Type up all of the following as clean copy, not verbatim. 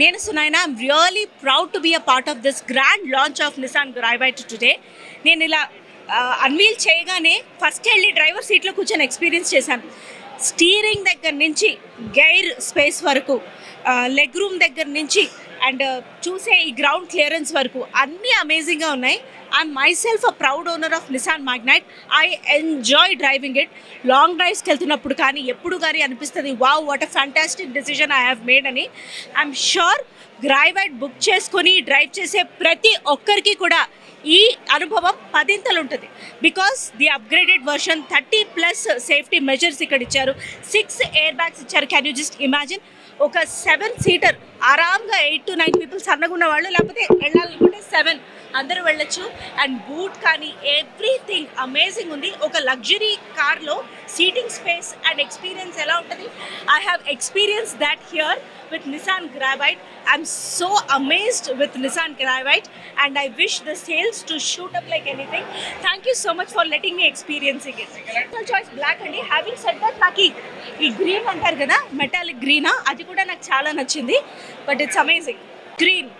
నేను Sunaina I'm really proud to be a part of this grand launch of Nissan Gravite today. నేను ఇలా unveil చేయగానే first వెళ్ళి driver సీట్లో కూర్చొని ఎక్స్పీరియన్స్ చేశాను. స్టీరింగ్ దగ్గర నుంచి గైర్ స్పేస్ వరకు, లెగ్ రూమ్ దగ్గర నుంచి అండ్ చూసే ఈ గ్రౌండ్ క్లియరెన్స్ వరకు అన్నీ అమేజింగ్గా ఉన్నాయి. I'm myself a proud owner of Nissan Magnite. I enjoy driving it. Long డ్రైవ్స్కి వెళ్తున్నప్పుడు కానీ ఎప్పుడు కానీ అనిపిస్తుంది wow what a fantastic decision I have made అని. ఐఎమ్ షూర్ గ్రావైట్ బుక్ చేసుకొని డ్రైవ్ చేసే ప్రతి ఒక్కరికి కూడా ఈ అనుభవం పదింతలు ఉంటుంది. Because the upgraded version 30+ safety measures ఇక్కడ ఇచ్చారు. 6 ఎయిర్ బ్యాగ్స్ ఇచ్చారు. క్యాన్ యూ జస్ట్ ఇమాజిన్ ఒక 7 సీటర్ ఆరామ్గా 8 to 9 పీపుల్ సన్నగున్న వాళ్ళు, లేకపోతే వెళ్ళాలనుకుంటే 7 అందరూ వెళ్ళొచ్చు. అండ్ బూట్ కానీ ఎవ్రీథింగ్ అమేజింగ్ ఉంది. ఒక లగ్జరీ కార్లో సీటింగ్ స్పేస్ అండ్ ఎక్స్పీరియన్స్ ఎలా ఉంటుంది, I have experience that here with Nissan Gravite. I'm so amazed with Nissan Gravite and I wish the sales to shoot up like anything. Thank you so much for letting me experiencing it. Personal choice black andi. Having said that, నాకు ఈ green అంటారు కదా, metallic గ్రీనా, అది కూడా నాకు చాలా నచ్చింది. But it's amazing green.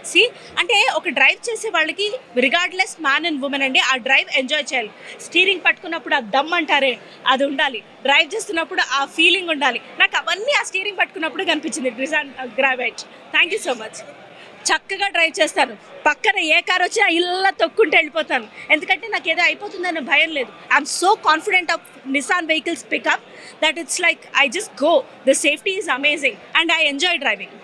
సి అంటే ఒక డ్రైవ్ చేసే వాళ్ళకి రిగార్డ్లెస్ మ్యాన్ అండ్ ఉమెన్ అండి, ఆ డ్రైవ్ ఎంజాయ్ చేయాలి. స్టీరింగ్ పట్టుకున్నప్పుడు ఆ దమ్ అంటారే అది ఉండాలి. డ్రైవ్ చేస్తున్నప్పుడు ఆ ఫీలింగ్ ఉండాలి. నాకు అవన్నీ ఆ స్టీరింగ్ పట్టుకున్నప్పుడు కనిపించింది Nissan Gravite. Thank you so much. చక్కగా డ్రైవ్ చేస్తాను. పక్కన ఏ కార్ వచ్చినా ఇలా తొక్కుంటూ వెళ్ళిపోతాను. ఎందుకంటే నాకు ఏదో అయిపోతుందనే భయం లేదు. I'm so confident of Nissan vehicles pickup that it's like I just go. The safety is amazing and I enjoy driving.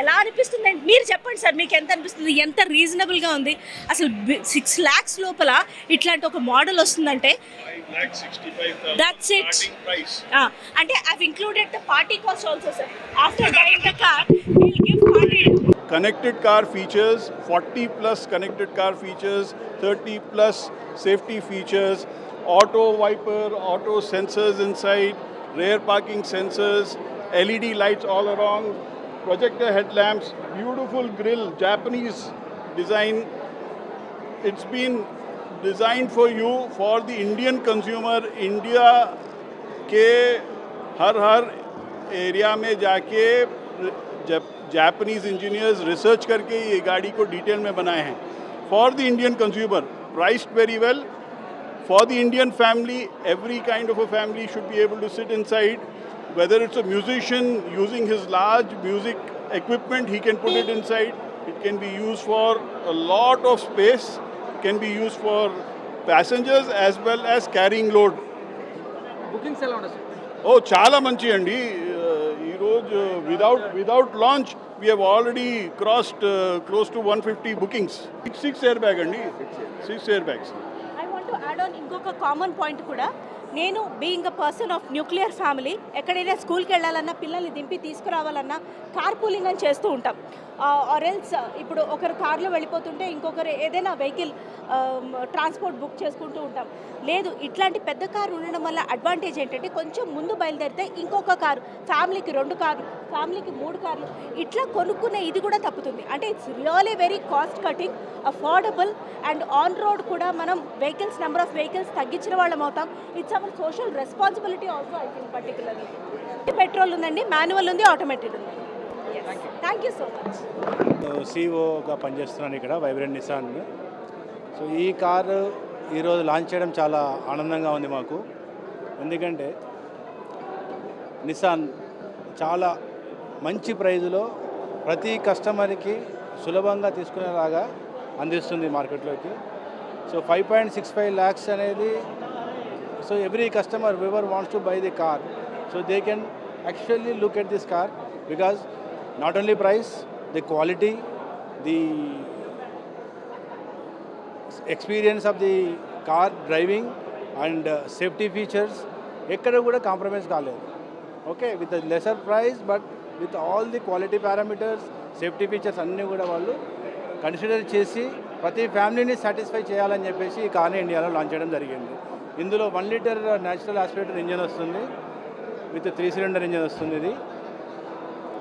ఎలా అనిపిస్తుంది అండి మీరు చెప్పండి సార్, మీకు ఎంత అనిపిస్తుంది? ఎంత రీజనబుల్గా ఉంది అసలు? 6 lakhs లోపల ఇట్లాంటి ఒక మోడల్ వస్తుందంటే దట్స్ ఇట్. అంటే I've included the party cost also sir. After buying the car will give party. Connected car features, 40+ connected car features, 30+ safety features, auto wiper, auto sensors inside, rear parking sensors, LED lights all around, projector headlamps, beautiful grille, Japanese design. It's been designed for you, for the Indian consumer. India के हर area में जाके Japanese engineers research करके ये गाड़ी को detail में बनाए हैं for the Indian consumer. Priced very well for the Indian family. Every kind of a family should be able to sit inside. Whether it's a musician using his large music equipment, he can put it inside. It can be used for a lot of space. It can be used for passengers as well as carrying load. Bookings ఎలా ఉండదు? Oh, చాలా మంచి అండి. ఈరోజు without launch we have already crossed close to 150 bookings. 6 airbag అండి. 6 airbags. I want to add on ఇంకొక common point కూడా. నేను being a person of nuclear family, ఎక్కడైనా స్కూల్కి వెళ్ళాలన్నా, పిల్లల్ని దింపి తీసుకురావాలన్నా కార్ పూలింగ్ అని చేస్తూ ఉంటాం. ఆర్ ఎల్స్ ఇప్పుడు ఒకరు కార్లో వెళ్ళిపోతుంటే ఇంకొకరు ఏదైనా వెహికల్ ట్రాన్స్పోర్ట్ బుక్ చేసుకుంటూ ఉంటాం. లేదు, ఇట్లాంటి పెద్ద కారు ఉండడం వల్ల అడ్వాంటేజ్ ఏంటంటే కొంచెం ముందు బయలుదేరితే ఇంకొక కారు, ఫ్యామిలీకి 2 కార్లు, ఫ్యామిలీకి 3 కార్లు ఇట్లా కొనుక్కునే ఇది కూడా తప్పుతుంది. అంటే it's really very cost cutting, affordable and on road కూడా మనం వెహికల్స్ నెంబర్ ఆఫ్ వెహికల్స్ తగ్గించిన వాళ్ళం అవుతాం. It's our social responsibility also. I think particularly petrol ఉందండి, మాన్యువల్ ఉంది, ఆటోమేటెడ్ ఉంది. Thank you so much. సిఇఓగా పనిచేస్తున్నాను ఇక్కడ వైబ్రెంట్ నిసాన్. సో ఈ కారు ఈరోజు లాంచ్ చేయడం చాలా ఆనందంగా ఉంది మాకు. ఎందుకంటే నిసాన్ చాలా మంచి ప్రైజులో ప్రతి కస్టమర్కి సులభంగా తీసుకునేలాగా అందిస్తుంది మార్కెట్లోకి. సో 5.65 lakhs అనేది, so every customer ever wants to buy the car, so they can actually look at this car because not only price, the quality, the experience of the car driving and safety features ekkada kuda compromise kaaledu. Okay, with a lesser price but with all the quality parameters, safety features anni kuda vallu consider chesi prati family ni satisfy cheyalani cheppesi ee car ni India lo launch cheyadam jarigindi. Indulo 1 liter natural aspirated engine vastundi with 3 cylinder engine vastundi. ఇది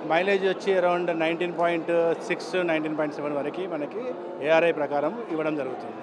mileage వచ్చి around 19.6 19.7 వరకు మనకి ARI ప్రకారం ఇవ్వడం జరుగుతుంది.